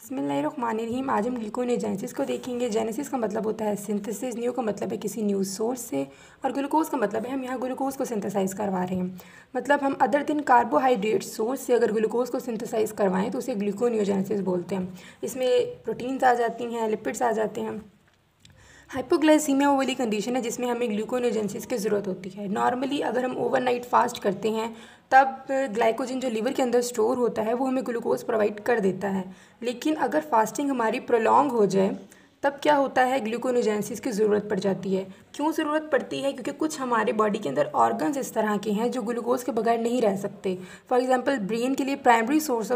बिस्मिल्लाहिर्रहमानिर्रहीम। आज हम ग्लूकोनेजेनेसिस को देखेंगे। जेनेसिस का मतलब होता है सिंथेसिस, न्यू का मतलब है किसी न्यू सोर्स से, और ग्लूकोज का मतलब है हम यहाँ ग्लूकोज को सिंथेसाइज करवा रहे हैं। मतलब हम अदर दिन कार्बोहाइड्रेट सोर्स से अगर ग्लूकोज को सिंथेसाइज करवाएं तो उसे ग्लूकोनियोजेनेसिस बोलते हैं। इसमें प्रोटीन्स आ जाती हैं, लिपिड्स आ जाते हैं। हाइपोग्लाइसीमिया वो वाली कंडीशन है जिसमें हमें ग्लूकोनेजेनेसिस की ज़रूरत होती है। नॉर्मली अगर हम ओवरनाइट फास्ट करते हैं तब ग्लाइकोजन जो लीवर के अंदर स्टोर होता है वो हमें ग्लूकोज प्रोवाइड कर देता है। लेकिन अगर फास्टिंग हमारी प्रोलॉन्ग हो जाए तब क्या होता है, ग्लूकोनेजेनेसिस की ज़रूरत पड़ जाती है। क्यों ज़रूरत पड़ती है? क्योंकि कुछ हमारे बॉडी के अंदर ऑर्गन्स इस तरह के हैं जो ग्लूकोज के बगैर नहीं रह सकते। फॉर एग्जांपल ब्रेन के लिए प्राइमरी सोर्स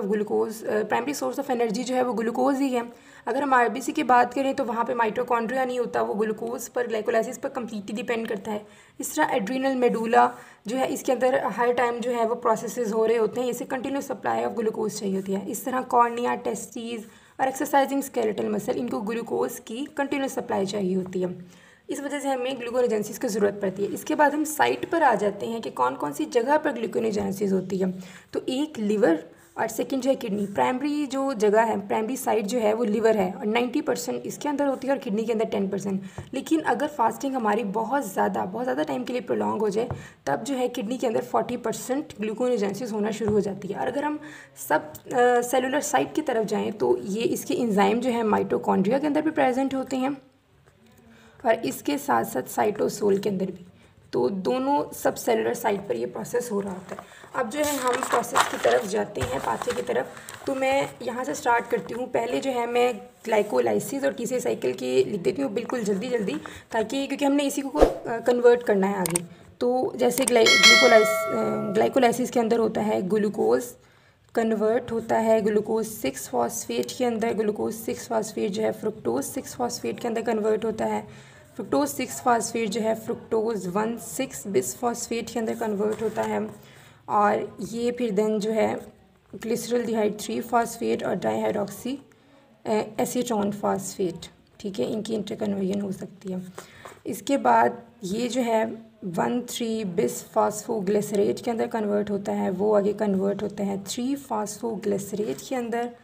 ऑफ एनर्जी जो है वो ग्लूकोज ही है। अगर हम आरबीसी की बात करें तो वहाँ पे माइटोकॉन्ड्रिया नहीं होता, वो ग्लूकोज पर, ग्लाइकोलाइसिस पर कम्प्लीटली डिपेंड करता है। इस तरह एड्रीनल मेडुला जो है इसके अंदर हर टाइम जो है वो प्रोसेसेस हो रहे होते हैं, इसे कंटिन्यूस सप्लाई ऑफ ग्लूकोज चाहिए होती है। इस तरह कॉर्निया, टेस्टीज और एक्सरसाइजिंग स्केलेटल मसल, इनको ग्लूकोज की कंटिन्यूस सप्लाई चाहिए होती है। इस वजह से हमें ग्लूकोनेजेनेसिस की ज़रूरत पड़ती है। इसके बाद हम साइट पर आ जाते हैं कि कौन कौन सी जगह पर ग्लूकोनेजेनेसिस होती है। तो एक लिवर और सेकंड जो है किडनी। प्राइमरी जो जगह है, प्राइमरी साइट जो है वो लिवर है और 90% इसके अंदर होती है और किडनी के अंदर 10%। लेकिन अगर फास्टिंग हमारी बहुत ज़्यादा टाइम के लिए प्रोलॉन्ग हो जाए तब जो है किडनी के अंदर 40% ग्लूकोनेजेनेसिस होना शुरू हो जाती है। और अगर हम सब सेलुलर साइट की तरफ जाएँ तो ये इसके एंजाइम जो है माइटोकॉन्ड्रिया के अंदर भी प्रेजेंट होते हैं और इसके साथ साथ साइटोसोल के अंदर भी। तो दोनों सब सेलुलर साइट पर ये प्रोसेस हो रहा होता है। अब जो है हम प्रोसेस की तरफ जाते हैं, पाथवे की तरफ। तो मैं यहाँ से स्टार्ट करती हूँ। पहले जो है मैं ग्लाइकोलाइसिस और टीसी साइकिल की लिख देती हूँ बिल्कुल जल्दी, ताकि क्योंकि हमने इसी को कन्वर्ट करना है आगे। तो जैसे ग्लाइकोलाइसिस के अंदर होता है ग्लूकोज कन्वर्ट होता है ग्लूकोज 6 फॉस्फेट के अंदर। ग्लूकोज 6 फॉस्फेट जो है फ्रुक्टोज 6 फॉस्फेट के अंदर कन्वर्ट होता है। फ्रुक्टोज 6 फॉस्फेट जो है फ्रुक्टोज 1,6 बिस फॉस्फेट के अंदर कन्वर्ट होता है। और ये फिर देन जो है ग्लिसरल्डिहाइड 3 फॉस्फेट और डाईहाइड्रोक्सी एसीटोन फॉस्फेट, ठीक है, इनकी इंटरकन्वर्जन हो सकती है। इसके बाद ये जो है 1,3 बिस फॉस्फोग्लिसरेट के अंदर कन्वर्ट होता है, वो आगे कन्वर्ट होता है 3 फॉस्फोग्लिसरेट के अंदर।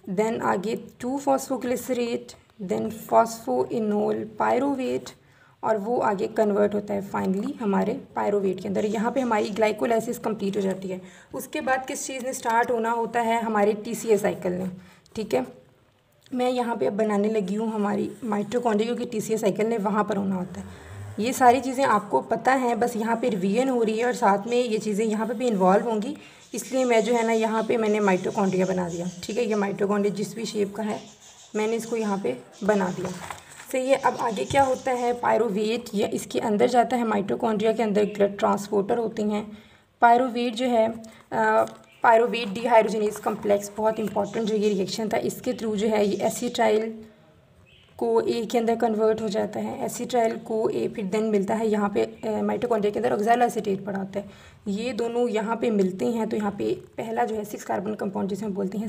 देन आगे 2 फॉस्फोग्लिसरेट, देन फॉस्फोइनोल पायरोवेट, और वो आगे कन्वर्ट होता है फाइनली हमारे पायरोवेट के अंदर। यहाँ पे हमारी ग्लाइकोलाइसिस कंप्लीट हो जाती है। उसके बाद किस चीज़ ने स्टार्ट होना होता है, हमारे टीसीए साइकिल ने, ठीक है। मैं यहाँ पे अब बनाने लगी हूँ हमारी माइटोकॉन्ड्रिया, क्योंकि टीसीए साइकिल ने वहाँ पर होना होता है। ये सारी चीज़ें आपको पता हैं, बस यहाँ पे रिवीजन हो रही है और साथ में ये चीज़ें यहाँ पे भी इन्वॉल्व होंगी। इसलिए मैं जो है ना यहाँ पे मैंने माइटोकॉन्ड्रिया बना दिया, ठीक है। ये माइटोकॉन्ड्रिया जिस भी शेप का है मैंने इसको यहाँ पे बना दिया, सही है। अब आगे क्या होता है, पायरोवेट या इसके अंदर जाता है, माइटोकॉन्ड्रिया के अंदर ब्लड ट्रांसपोर्टर होते हैं। पायरोवेट जो है पायरोवेट डिहाइड्रोजनेज कम्प्लेक्स, बहुत इंपॉर्टेंट जो ये रिएक्शन था, इसके थ्रू जो है ये एसिटाइल को ए के अंदर कन्वर्ट हो जाता है। एसिटाइल को ए फिर देन मिलता है यहाँ पे माइटोकॉन्ड्रिया के अंदर ऑक्सैलोएसीटेट पड़ा होता है। ये दोनों यहाँ पे मिलते हैं तो यहाँ पे पहला जो है 6 कार्बन कंपाउंड जिसे हम बोलते हैं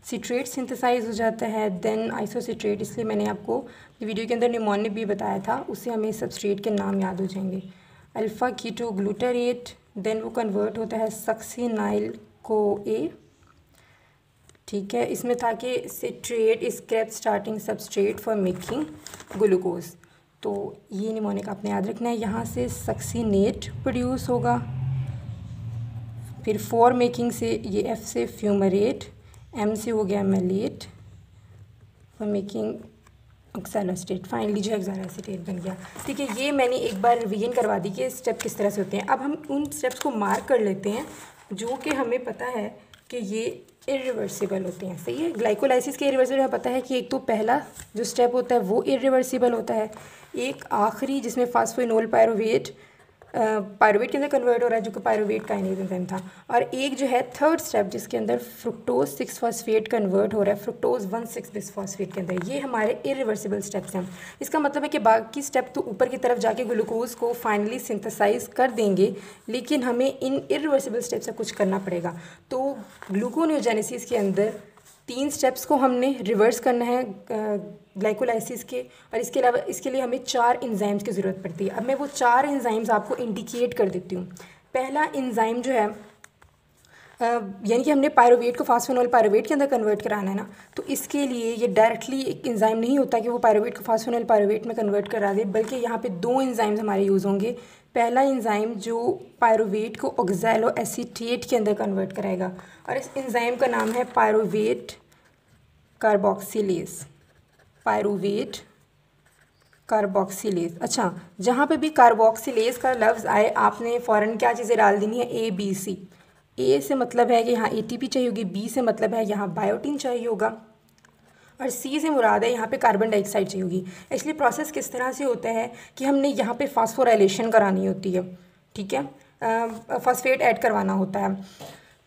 सिट्रेट सिंथेसाइज हो जाता है। देन आइसोसिट्रेट, इसलिए मैंने आपको वीडियो के अंदर निमोनिक भी बताया था, उससे हमें सबस्ट्रेट के नाम याद हो जाएंगे। अल्फ़ा कीटो ग्लूटारेट, देन वो कन्वर्ट होता है सक्सिनाइल को ए, ठीक है। इसमें था कि citrate is kept starting substrate for making glucose, तो ये निमोनिक आपने याद रखना है। यहाँ से सक्सिनेट प्रोड्यूस होगा, फिर फॉर मेकिंग से ये एफ से फ्यूमरेट, एम से हो गया मेलेट फॉर मेकिंग ऑक्सैलोएसीटेट, फाइनली जो है ऑक्सैलोएसीटेट बन गया, ठीक है। ये मैंने एक बार रिवीजन करवा दी कि स्टेप किस तरह से होते हैं। अब हम उन स्टेप्स को मार्क कर लेते हैं जो कि हमें पता है कि ये इरिवर्सिबल होते हैं, सही है। ग्लाइकोलाइसिस के इरिवर्सिबल हमें पता है कि एक तो पहला जो स्टेप होता है वो इरिवर्सिबल होता है, एक आखिरी जिसमें फास्फोइनोल पायरोवेट के अंदर कन्वर्ट हो रहा है जो कि पायरोवेट काइनेज एंजाइम था, और एक जो है थर्ड स्टेप जिसके अंदर फ्रुक्टोज 6 फॉस्फेट कन्वर्ट हो रहा है फ्रुक्टोज 1,6 बिस फॉस्फेट के अंदर। ये हमारे इरिवर्सिबल स्टेप्स हैं। इसका मतलब है कि बाकी स्टेप तो ऊपर की तरफ जाके ग्लूकोज को फाइनली सिंथेसाइज कर देंगे, लेकिन हमें इन इरिवर्सिबल स्टेप से कुछ करना पड़ेगा। तो ग्लूकोनियोजेनेसिस के अंदर 3 स्टेप्स को हमने रिवर्स करना है ग्लाइकोलाइसिस के, और इसके अलावा इसके लिए हमें 4 एंजाइम्स की ज़रूरत पड़ती है। अब मैं वो 4 एंजाइम्स आपको इंडिकेट कर देती हूँ। पहला एंजाइम जो है यानी कि हमने पायरुवेट को फास्फेनॉल पायरुवेट के अंदर कन्वर्ट कराना है ना, तो इसके लिए ये डायरेक्टली एक एंजाइम नहीं होता कि वो पायरुवेट को फास्फेनॉल पायरुवेट में कन्वर्ट करा दे, बल्कि यहाँ पे दो एंजाइम्स हमारे यूज़ होंगे। पहला एंजाइम जो पायरुवेट को ऑक्सैलो एसीटेट के अंदर कन्वर्ट कराएगा, और इस एंजाइम का नाम है पायरुवेट कार्बोक्सिलेज। Pyruvate carboxylase. अच्छा, जहाँ पे भी कार्बोक्सिलेज का लफ्ज़ आए आपने फ़ौरन क्या चीज़ें डाल देनी है, ABC। ए से मतलब है कि यहाँ ATP चाहिए होगी, बी से मतलब है यहाँ बायोटीन चाहिए होगा, और सी से मुराद है यहाँ पे कार्बन डाइऑक्साइड चाहिए होगी। एक्चुअली प्रोसेस किस तरह से होता है कि हमने यहाँ पे फास्फोराइलेशन करानी होती है, ठीक है, फॉस्फेट ऐड करवाना होता है।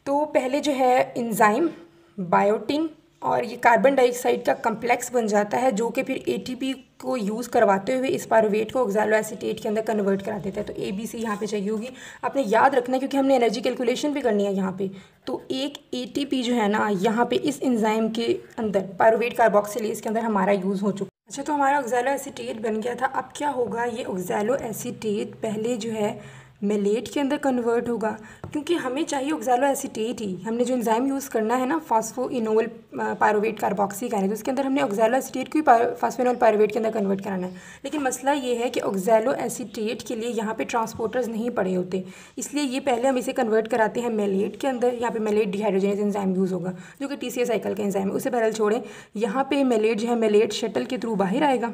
तो पहले जो है एंजाइम, बायोटीन और ये कार्बन डाइऑक्साइड का कम्प्लेक्स बन जाता है, जो कि फिर ATP को यूज़ करवाते हुए इस पायरुवेट को ऑक्सैलो एसीटेट के अंदर कन्वर्ट करा देता है। तो ABC यहाँ पे चाहिए होगी, आपने याद रखना है क्योंकि हमने एनर्जी कैलकुलेशन भी करनी है यहाँ पे। तो एक ATP जो है ना यहाँ पे इस एंजाइम के अंदर पायरुवेट कार्बोक्सिलेज के अंदर हमारा यूज़ हो चुका। अच्छा, तो हमारा ऑक्सैलो एसीटेट बन गया था। अब क्या होगा, ये ऑक्सैलो एसीटेट पहले जो है मेलेट के अंदर कन्वर्ट होगा, क्योंकि हमें चाहिए ऑक्सैलो एसीटेट ही। हमने जो एंजाइम यूज़ करना है ना फास्फोइनोल पायरुवेट कार्बोक्सी का, तो उसके अंदर हमने ऑक्सैलो एसीटेट को ही फास्फोइनोल पायरुवेट के अंदर कन्वर्ट कराना है। लेकिन मसला ये है कि ऑक्सैलो एसीटेट के लिए यहाँ पे ट्रांसपोर्टर्स नहीं पड़े होते, इसलिए ये पहले हम इसे कन्वर्ट कराते हैं मेलेट के अंदर। यहाँ पे मेलेट डिहाइड्रोजनेज एंजाइम यूज़ होगा जो कि TCA साइकिल का एंजाइम है। उसे बहरहाल छोड़ें, यहाँ पे मेलेट जो है मेलेट शटल के थ्रू बाहर आएगा,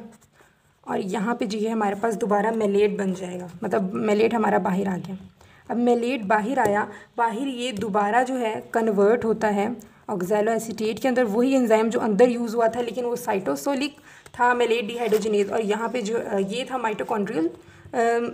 और यहाँ पे जो है हमारे पास दोबारा मेलेट बन जाएगा, मतलब मेलेट हमारा बाहर आ गया। अब मेलेट बाहर आया, बाहर ये दोबारा जो है कन्वर्ट होता है ऑक्सैलो एसीटेट के अंदर, वही एंजाइम जो अंदर यूज़ हुआ था, लेकिन वो साइटोसोलिक था मेलेट डिहाइड्रोजनेज, और यहाँ पे जो ये था माइटोकॉन्ड्रियल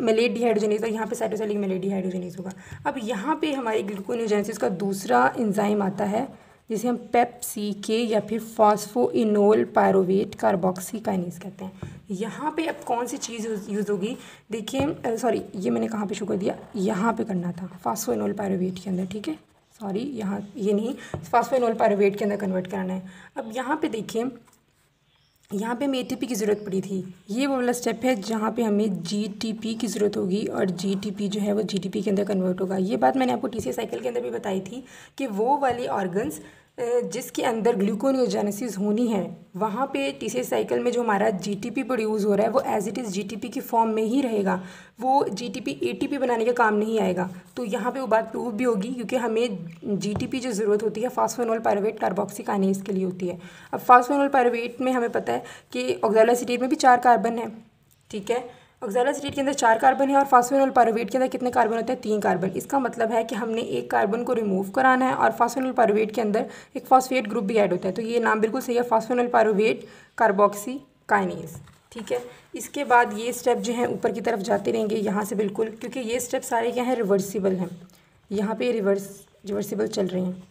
मेलेट डिहाइड्रोजनेज, और यहाँ पे साइटोसोलिक मेलेट डिहाइड्रोजनेज होगा। अब यहाँ पे हमारी ग्लूकोनेओजेनेसिस का दूसरा एंजाइम आता है जिसे हम PEPCK या फिर फॉस्फोइनोल पायरुवेट कार्बोक्सी काइनेज कहते हैं। यहाँ पे अब कौन सी चीज़ यूज़ होगी, देखिए, सॉरी ये मैंने कहाँ पे शुरू कर दिया, यहाँ पे करना था फॉस्फोइनोल पायरुवेट के अंदर, ठीक है, सॉरी यहाँ ये नहीं, फॉस्फोइनोल पायरुवेट के अंदर कन्वर्ट कराना है। अब यहाँ पे देखिए, यहाँ पे हमें ATP की ज़रूरत पड़ी थी, ये वो वाला स्टेप है जहाँ पे हमें GTP की ज़रूरत होगी, और GTP जो है वो GTP के अंदर कन्वर्ट होगा। ये बात मैंने आपको TCA साइकिल के अंदर भी बताई थी कि वो वाले ऑर्गन्स जिसके अंदर ग्लूकोनेओजेनेसिस होनी है, वहाँ पे TCA साइकिल में जो हमारा GTP प्रोड्यूस हो रहा है वो एज इट इज़ GTP की फॉर्म में ही रहेगा, वो GTP ATP बनाने का काम नहीं आएगा। तो यहाँ पे वो बात प्रूव भी होगी, क्योंकि हमें GTP जो ज़रूरत होती है फास्फोइनोल पायरुवेट कार्बोक्सी काइनेज के लिए होती है। अब फास्फोइनोल पायरुवेट में हमें पता है कि ऑक्सैलो एसीटेट में भी 4 कार्बन है, ठीक है, ऑक्सैलो एसीटेट के अंदर 4 कार्बन है, और फास्फोइनोल पायरुवेट के अंदर कितने कार्बन होते हैं, 3 कार्बन। इसका मतलब है कि हमने एक कार्बन को रिमूव कराना है, और फास्फोइनोल पायरुवेट के अंदर एक फॉस्फेट ग्रुप भी ऐड होता है। तो ये नाम बिल्कुल सही है, फास्फोइनोल पायरुवेट कार्बोक्सी काइनेज, ठीक है। इसके बाद ये स्टेप जो है ऊपर की तरफ जाते रहेंगे यहाँ से, बिल्कुल, क्योंकि ये स्टेप सारे क्या हैं, रिवर्सिबल हैं। यहाँ पे रिवर्सिबल चल रहे हैं,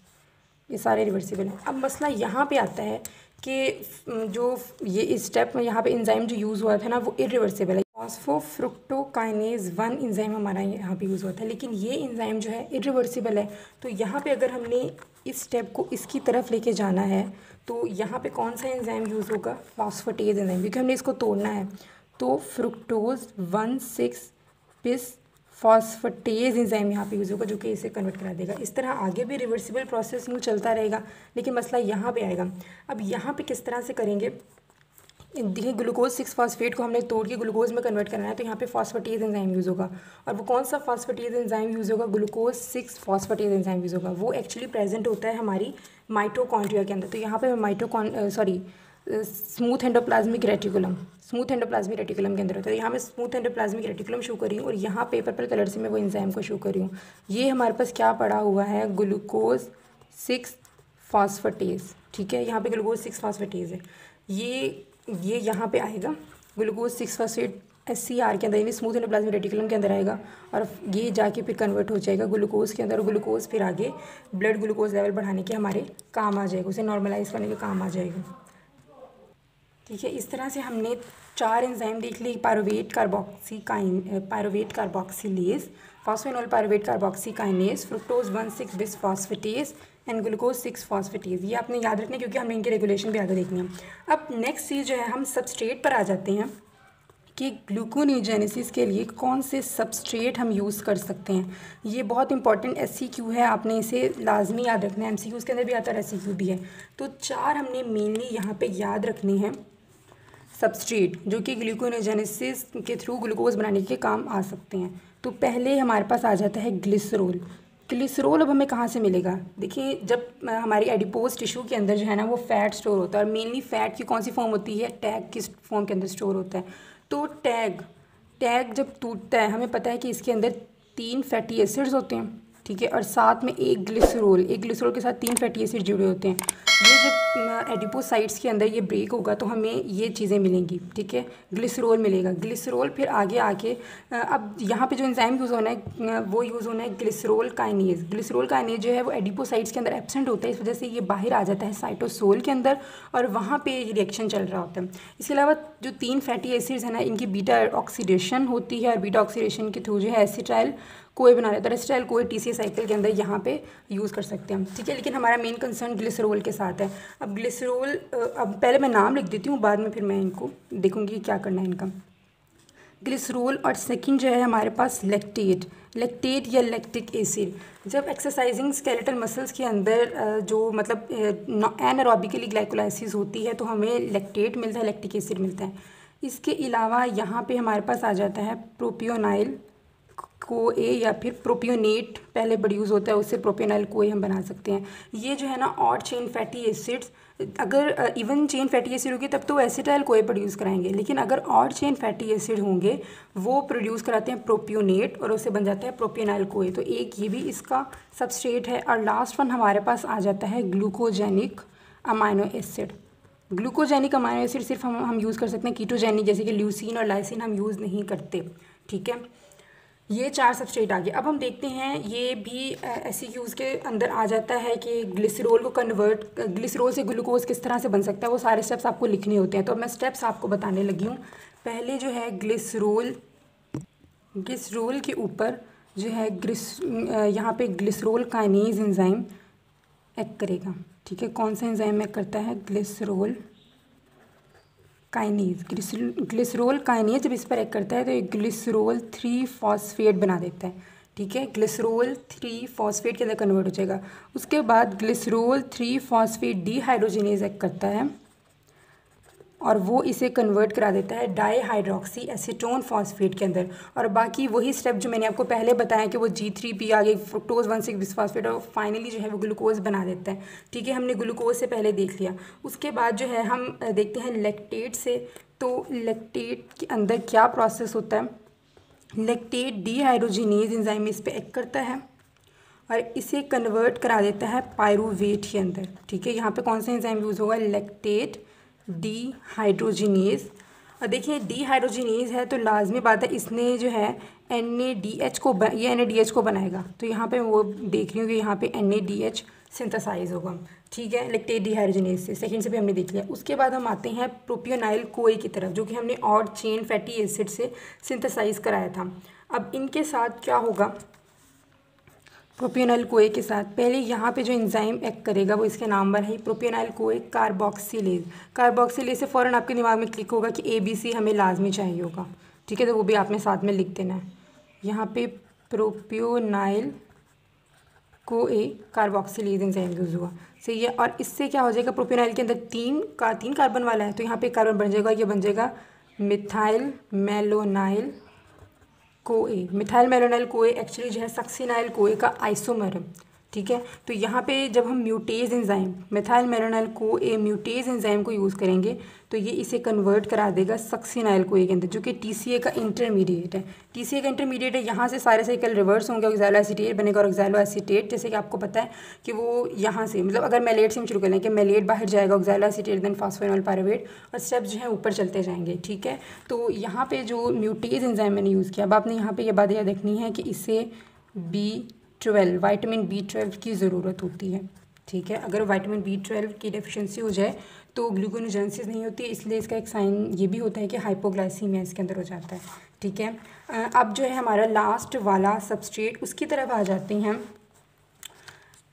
ये सारे रिवर्सिबल हैं। अब मसला यहाँ पे आता है कि जो ये स्टेप में यहाँ पे एंजाइम जो यूज़ हुआ था ना वो इरिवर्सिबल है। फॉस्फोफ्रुक्टोकाइनेज 1 एंजाइम हमारा यहाँ पे यूज़ हुआ था, लेकिन ये एंजाइम जो है इरिवर्सिबल है। तो यहाँ पे अगर हमने इस स्टेप को इसकी तरफ लेके जाना है तो यहाँ पे कौन सा एंजाइम यूज़ होगा, फॉस्फेटेज एंजाइम, क्योंकि हमने इसको तोड़ना है। तो फ्रुक्टोज 1,6-बिस फॉस्फेटेज एंजाइम यहाँ पे यूज़ होगा, जो कि इसे कन्वर्ट करा देगा। इस तरह आगे भी रिवर्सिबल प्रोसेस यूँ चलता रहेगा, लेकिन मसला यहाँ पे आएगा। अब यहाँ पे किस तरह से करेंगे, देखिए, ग्लूकोज 6 फॉस्फेट को हमने तोड़ के ग्लूकोज में कन्वर्ट करना है, तो यहाँ पे फॉस्फेटेज एंजाइम यूज़ होगा। और वो कौन सा फॉस्फेटेज एंजाइम यूज़ होगा, ग्लूकोज 6 फॉस्फेटेज एंजाइम यूज़ होगा। वो एक्चुअली प्रेजेंट होता है हमारी माइटोकॉन्ड्रिया के अंदर। तो यहाँ पे स्मूथ एंडोप्लाज्मिक रेटिकुलम के अंदर होता है। यहाँ मैं स्मूथ एंडोप्लाज्मिक रेटिकुलम शो कर रही हूँ, और यहाँ पे पर्पल कलर से मैं वो एंजाइम को शो कर रही हूँ। ये हमारे पास क्या पड़ा हुआ है, ग्लूकोज 6 फॉस्फेटेज, ठीक है, यहाँ पे ग्लूकोज 6 फॉस्फेटेज है। ये यहाँ पे आएगा ग्लूकोज 6 फॉस्फेट SCR के अंदर, यानी स्मूथ एंडोप्लाज्मिक रेटिकुलम के अंदर आएगा, और ये जाके फिर कन्वर्ट हो जाएगा ग्लूकोज के अंदर। ग्लूकोज फिर आगे ब्लड ग्लूकोज लेवल बढ़ाने के हमारे काम आ जाएगा, उसे नॉर्मलाइज करने के काम आ जाएगा, ठीक है। इस तरह से हमने 4 एंजाइम देख ली, pyruvate carboxylase, phosphoenol pyruvate carboxy kinase, fructose 1,6-बिस फॉस्फेटेज एंड ग्लूकोज 6 फॉस्फेटेज। ये आपने याद रखना, क्योंकि हमें इनके रेगुलेशन भी आगे देखनी है। अब नेक्स्ट चीज़ जो है, हम सबस्ट्रेट पर आ जाते हैं कि ग्लूकोनेजेनेसिस के लिए कौन से सबस्ट्रेट हम यूज़ कर सकते हैं। ये बहुत इंपॉर्टेंट एससीक्यू है, आपने इसे लाजमी याद रखना है। एमसीक्यूज़ के अंदर भी आता है और एससीक्यू भी है। तो 4 हमने मेनली यहाँ पे याद रखने हैं सबस्ट्रेट जो कि ग्लूकोनेजेनेसिस के थ्रू ग्लूकोज बनाने के काम आ सकते हैं। तो पहले हमारे पास आ जाता है ग्लिसरॉल। ग्लिसरॉल अब हमें कहाँ से मिलेगा? देखिए, जब हमारी एडिपोज टिश्यू के अंदर जो है ना वो फैट स्टोर होता है, और मेनली फैट की कौन सी फॉर्म होती है? टैग की फॉर्म के अंदर स्टोर होता है। तो टैग जब टूटता है, हमें पता है कि इसके अंदर 3 फैटी एसिड्स होते हैं, ठीक है, और साथ में एक ग्लिसरॉल के साथ 3 फैटी एसिड जुड़े होते हैं। ये जब एडिपोसाइट्स के अंदर ये ब्रेक होगा तो हमें ये चीज़ें मिलेंगी, ठीक है, ग्लिसरॉल मिलेगा। ग्लिसरॉल फिर आगे आके अब यहाँ पे जो एंजाइम यूज़ होना है वो यूज़ होना है ग्लिसरॉल काइनेज। ग्लिसरॉल काइनेज जो है वो एडिपोसाइट्स के अंदर एब्सेंट होता है, इस वजह से ये बाहर आ जाता है साइटोसोल के अंदर और वहाँ पे रिएक्शन चल रहा होता है। इसके अलावा जो 3 फैटी एसिड्स हैं ना, इनकी बीटा ऑक्सीडेशन होती है और बीटा ऑक्सीडेशन के थ्रू जो है एसिटाइल कोई बना लेता है। एसिटाइल कोई टीसीए साइकिल के अंदर यहाँ पे यूज़ कर सकते हैं, ठीक है। लेकिन हमारा मेन कंसर्न ग्लिसरॉल के साथ है। अब ग्लिसरॉल, अब पहले मैं नाम लिख देती हूँ, बाद में फिर मैं इनको देखूँगी कि क्या करना है इनका। ग्लिसरॉल और सेकंड जो है हमारे पास लैक्टेट या लैक्टिक एसिड। जब एक्सरसाइजिंग स्केलेटल मसल्स के अंदर जो मतलब एनारोबिकली ग्लाइकोलाइसिस होती है तो हमें लैक्टेट मिलता है, लैक्टिक एसिड मिलता है। इसके अलावा यहाँ पे हमारे पास आ जाता है प्रोपियोनाइल को-ए या फिर प्रोपियोनेट, पहले प्रोड्यूस होता है, उससे प्रोपियोनाइल को-ए हम बना सकते हैं। ये जो है ना ऑड चेन फैटी एसिड्स, अगर इवन चेन फैटी एसिड होगी तब तो एसिटाइल को-ए प्रोड्यूस कराएंगे, लेकिन अगर ऑड चेन फैटी एसिड होंगे वो प्रोड्यूस कराते हैं प्रोपियोनेट और उससे बन जाता है प्रोपियोनाइल को-ए। तो एक ये भी इसका सबस्ट्रेट है। और लास्ट वन हमारे पास आ जाता है glucogenic amino acid. Glucogenic amino acid सिर्फ हम यूज़ कर सकते हैं कीटोजेनिक, जैसे कि ल्यूसीन और लाइसिन हम यूज़ नहीं करते, ठीक है। ये 4 सबस्ट्रेट आ गए। अब हम देखते हैं ये भी एससीक्यूज़ के अंदर आ जाता है कि ग्लिसरॉल को ग्लिसरॉल से ग्लूकोज किस तरह से बन सकता है। वो सारे स्टेप्स आपको लिखने होते हैं, तो मैं स्टेप्स आपको बताने लगी हूँ। पहले जो है ग्लिसरॉल के ऊपर जो है यहाँ पे ग्लिसरॉल काइनेज एंजाइम एक्ट करेगा, ठीक है। कौन सा एंजाइम एक्ट करता है? Glycerol kinase. ग्लिसरॉल काइनेज जब इस पर एक्ट करता है तो एक ग्लिसरॉल 3 फॉस्फेट बना देता है, ठीक है। ग्लिसरॉल 3 फॉस्फेट के अंदर कन्वर्ट हो जाएगा। उसके बाद ग्लिसरॉल 3 फॉस्फेट डीहाइड्रोजिनेज एक्ट करता है और वो इसे कन्वर्ट करा देता है डाईहाइड्रोक्सी एसीटोन फॉस्फेट के अंदर। और बाकी वही स्टेप जो मैंने आपको पहले बताया कि वो G3P आगे फ्रुक्टोज 1,6-बिसफॉस्फेट और फाइनली जो है वो ग्लूकोज बना देता है, ठीक है। हमने ग्लूकोज से पहले देख लिया। उसके बाद जो है हम देखते हैं लैक्टेट से। तो लैक्टेट के अंदर क्या प्रोसेस होता है? लैक्टेट डीहाइड्रोजिनेज एंजाइम इस पर एक्ट करता है और इसे कन्वर्ट करा देता है पायरूवेट के अंदर, ठीक है। यहाँ पे कौन सा एंजाइम यूज़ होगा? Lactate dehydrogenase. और देखिए डीहाइड्रोजिनेज है तो लाजमी बात है इसने जो है NADH को ये NADH को बनाएगा। तो यहाँ पे वो देख रही हूँ कि यहाँ पे NADH सिंथेसाइज होगा, ठीक है, लैक्टेट डीहाइड्रोजिनेज से। सेकंड से भी हमने देख लिया। उसके बाद हम आते हैं प्रोपियोनाइल को-ए की तरफ, जो कि हमने ऑड चेन फैटी एसिड से सिंथेसाइज कराया था। अब इनके साथ क्या होगा? प्रोपियोनाइल को-ए के साथ पहले यहाँ पे जो एंजाइम एक्ट करेगा वो इसके नाम पर है प्रोपियोनाइल को-ए कार्बोक्सिलेज। कार्बोक्सिलेज से फ़ौरन आपके दिमाग में क्लिक होगा कि ABC हमें लाजमी चाहिए होगा, ठीक है, तो वो भी आपने साथ में लिख देना है। यहाँ पे प्रोपियोनाइल को-ए कार्बोक्सिलेज एंजाइम यूज़ हुआ, सही है। और इससे क्या हो जाएगा? प्रोपियोनाइल के अंदर 3 कार्बन वाला है तो यहाँ पे कार्बन बन जाएगा, ये बन जाएगा methyl malonyl को-ए। Methyl malonyl को-ए actually जो है सक्सिनाइल को-ए का आइसोमर है, ठीक है। तो यहाँ पे जब हम mutase enzyme methyl malonyl CoA mutase enzyme को यूज़ करेंगे तो ये इसे कन्वर्ट करा देगा सक्सिनाइल को-ए के अंदर, जो कि TCA का इंटरमीडिएट है। TCA का इंटरमीडिएट है, यहाँ से सारे साइकिल रिवर्स होंगे, ऑक्सैलो एसीटेट बनेगा और ऑक्सैलो एसीटेट, जैसे कि आपको पता है कि वो यहाँ से मतलब अगर मेलेट से हम शुरू कर लें कि मेलेट बाहर जाएगा, oxalo acetate then phosphoenol pyruvate और स्टेप्स जो है ऊपर चलते जाएंगे, ठीक है। तो यहाँ पे जो म्यूटेज एंजाइम मैंने यूज़ किया, अब आपने यहाँ पे ये बात याद रखनी है कि इसे B12 विटामिन B12 की ज़रूरत होती है, ठीक है। अगर विटामिन B12 की डेफिशिएंसी हो जाए तो ग्लूकोनेजेनेसिस नहीं होती, इसलिए इसका एक साइन ये भी होता है कि हाइपोग्लाइसीमिया इसके अंदर हो जाता है, ठीक है। अब जो है हमारा लास्ट वाला सबस्ट्रेट उसकी तरफ आ जाते हैं।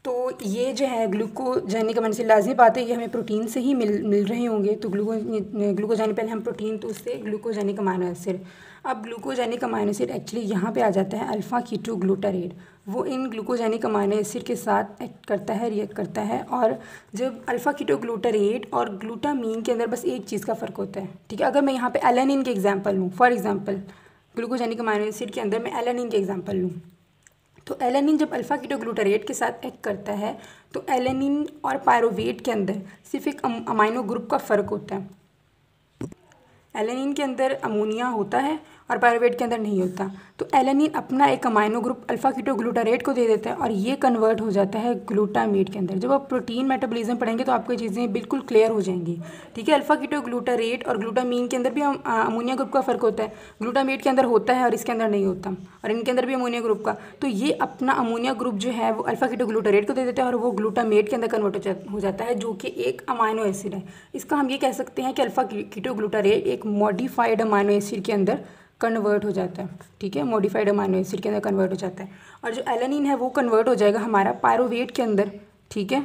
तो ये जो है ग्लूकोजेनिक अमीनो एसिड लाजमी बात है, ये हमें प्रोटीन से ही मिल रहे होंगे। तो ग्लूकोजेनिक पहले हम प्रोटीन, तो उससे ग्लूकोजेनिक अमीनो एसिड। अब ग्लूकोजेनिक अमीनो एसिड एक्चुअली यहाँ पे आ जाता है अल्फ़ा कीटोग्लूटारेट। वो इन ग्लूकोजेनिक अमीनो एसिड के साथ एक्ट करता है, रिएक्ट करता है। और जब अल्फ़ा कीटोग्लूटारेट और ग्लूटामीन के अंदर बस एक चीज़ का फ़र्क होता है, ठीक है। अगर मैं यहाँ पे एलानिन के एग्जांपल लूँ, for example glucogenic amino acid के अंदर मैं एलानिन के एग्जांपल लूँ, तो एलानिन जब अल्फ़ा कीटोग्लूटारेट के साथ एक्ट करता है तो एलानिन और पायरोवेट के अंदर सिर्फ एक अमाइनो ग्रुप का फ़र्क होता है। एलानिन के अंदर अमोनिया होता है और पायरोवेट के अंदर नहीं होता। तो एलानिन अपना एक अमाइनो ग्रुप अल्फ़ा कीटोग्लूटारेट को दे देता है और ये कन्वर्ट हो जाता है ग्लूटामेट के अंदर। जब आप प्रोटीन मेटाबॉलिज्म पढ़ेंगे तो आपको ये चीज़ें बिल्कुल क्लियर हो जाएंगी, ठीक है। अल्फ़ा कीटोग्लूटारेट और ग्लूटामीन के अंदर भी अमोनिया ग्रुप का फ़र्क होता है, ग्लूटामेट के अंदर होता है और इसके अंदर नहीं होता, और इनके अंदर भी अमोनिया ग्रुप का। तो ये अपना अमोनिया ग्रुप जो है वो अल्फ़ा कीटोग्लूटारेट को दे देता है और वो ग्लूटामेट के अंदर कन्वर्ट हो जाता है, जो कि एक अमाइनो एसिड है। इसका हम ये कह सकते हैं कि अल्फ़ा कीटोग्लूटारेट एक मॉडिफाइड अमाइनो एसिड के अंदर कन्वर्ट हो जाता है, ठीक है। मॉडिफाइड अमाइनो एसिड के अंदर कन्वर्ट हो जाता है। और जो एलानिन है वो कन्वर्ट हो जाएगा हमारा पायरोवेट के अंदर, ठीक है,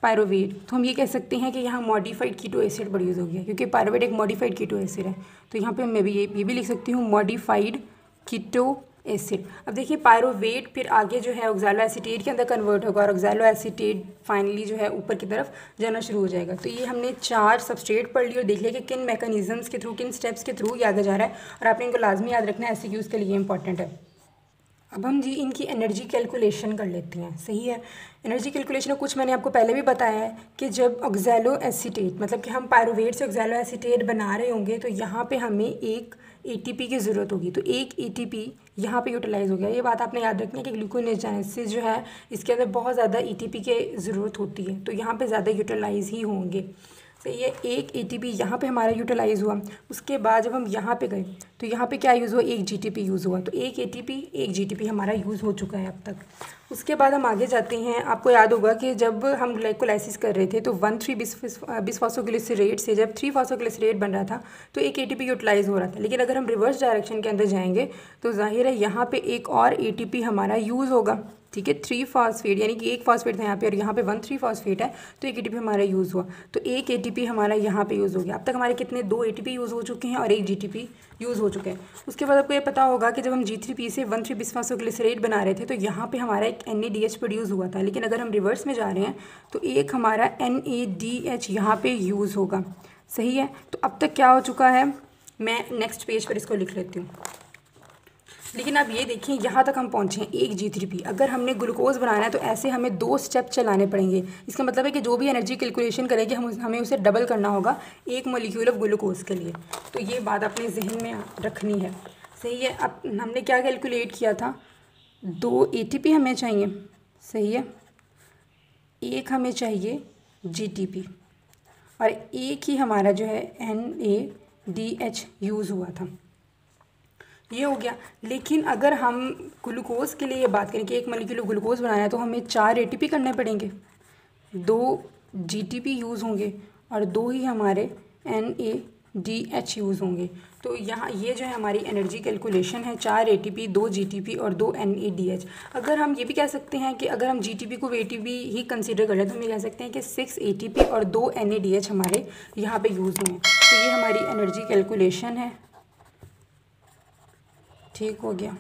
पायरोवेट। तो हम ये कह सकते हैं कि यहाँ मॉडिफाइड कीटो एसिड प्रोड्यूस हो गया, क्योंकि पायरोवेट एक मॉडिफाइड कीटो एसिड है। तो यहाँ पे मैं भी ये भी लिख सकती हूँ मॉडिफाइड कीटो एसिड। अब देखिए पायरोवेट फिर आगे जो है ऑक्सैलो एसीटेट के अंदर कन्वर्ट होगा और ऑक्सैलो एसीटेट फाइनली जो है ऊपर की तरफ जाना शुरू हो जाएगा। तो ये हमने 4 सबस्ट्रेट पढ़ ली और देख लिया कि किन मैकेनिज्म्स के थ्रू, किन स्टेप्स के थ्रू ये आगे जा रहा है, और आपने इनको लाजमी याद रखना है, एमसीक्यूज़ के लिए इंपॉर्टेंट है। अब हम जी इनकी एनर्जी कैलकुलेशन कर लेते हैं, सही है। एनर्जी कैलकुलेशन कुछ मैंने आपको पहले भी बताया है कि जब ऑक्सैलो एसीटेट, मतलब कि हम पायरोवेट से ऑक्सैलो एसीटेट बना रहे होंगे तो यहाँ पे हमें एक एटीपी की ज़रूरत होगी। तो एक एटीपी यहाँ पे यूटिलाइज़ हो गया। ये बात आपने याद रखनी है कि ग्लूकोनेजेनेसिस जो है इसके अंदर बहुत ज़्यादा एटीपी की ज़रूरत होती है, तो यहाँ पे ज़्यादा यूटिलाइज़ ही होंगे। तो ये एक एटीपी यहाँ पे हमारा यूटिलाइज़ हुआ। उसके बाद जब हम यहाँ पे गए तो यहाँ पे क्या यूज़ हुआ, एक जीटीपी यूज़ हुआ। तो एक एटीपी एक जीटीपी हमारा यूज़ हो चुका है अब तक। उसके बाद हम आगे जाते हैं। आपको याद होगा कि जब हम ग्लाइकोलाइसिस कर रहे थे तो 1,3-बिसफॉस्फोग्लिसरेट से जब 3-फॉस्फोग्लिसरेट बन रहा था तो एक एटीपी यूटिलाइज़ हो रहा था। लेकिन अगर हम रिवर्स डायरेक्शन के अंदर जाएंगे तो जाहिर है यहाँ पे एक और एटीपी हमारा यूज़ होगा, ठीक है। 3-फॉस्फेट यानी कि एक फॉस्फेट था यहाँ पे और यहाँ पे 1,3-फॉस्फेट है, तो एक एटीपी हमारा यूज़ हुआ। तो एक एटीपी हमारा यहाँ पे यूज़ हो गया। अब तक हमारे कितने 2 एटीपी यूज़ हो चुके हैं और एक जीटीपी यूज़ हो चुके हैं। उसके बाद आपको ये पता होगा कि जब हम G3P से 1,3-बिसफॉस्फोग्लिसरेट बना रहे थे तो यहाँ पे हमारा एक NADH प्रोड्यूस हुआ था। लेकिन अगर हम रिवर्स में जा रहे हैं तो एक हमारा NADH यहाँ पे यूज़ होगा, सही है। तो अब तक क्या हो चुका है, मैं नेक्स्ट पेज पर इसको लिख लेती हूँ। लेकिन अब ये देखिए यहाँ तक हम पहुँचे हैं एक G3P। अगर हमने ग्लूकोज बनाना है तो ऐसे हमें 2 स्टेप चलाने पड़ेंगे। इसका मतलब है कि जो भी एनर्जी कैलकुलेशन करेंगे हमें उसे डबल करना होगा एक मॉलिक्यूल ऑफ ग्लूकोज के लिए। तो ये बात अपने जहन में रखनी है, सही है। अब हमने क्या कैलकुलेट किया था, 2 ATP हमें चाहिए, सही है, एक हमें चाहिए GTP और एक ही हमारा जो है NADH यूज़ हुआ था, ये हो गया। लेकिन अगर हम ग्लूकोज के लिए बात करें कि एक मॉलिक्यूल ग्लूकोज बनाना है तो हमें 4 ATP करने पड़ेंगे, 2 GTP यूज़ होंगे और 2 ही हमारे NADH यूज़ होंगे। तो यहाँ ये जो है हमारी एनर्जी कैलकुलेशन है, 4 ATP, 2 GTP और 2 NADH। अगर हम ये भी कह सकते हैं कि अगर हम GTP को ATP ही कंसीडर कर लें तो हम ये कह सकते हैं कि 6 ATP और 2 NADH हमारे यहाँ पे यूज़ हुए हैं। तो ये हमारी एनर्जी कैलकुलेशन है, ठीक हो गया।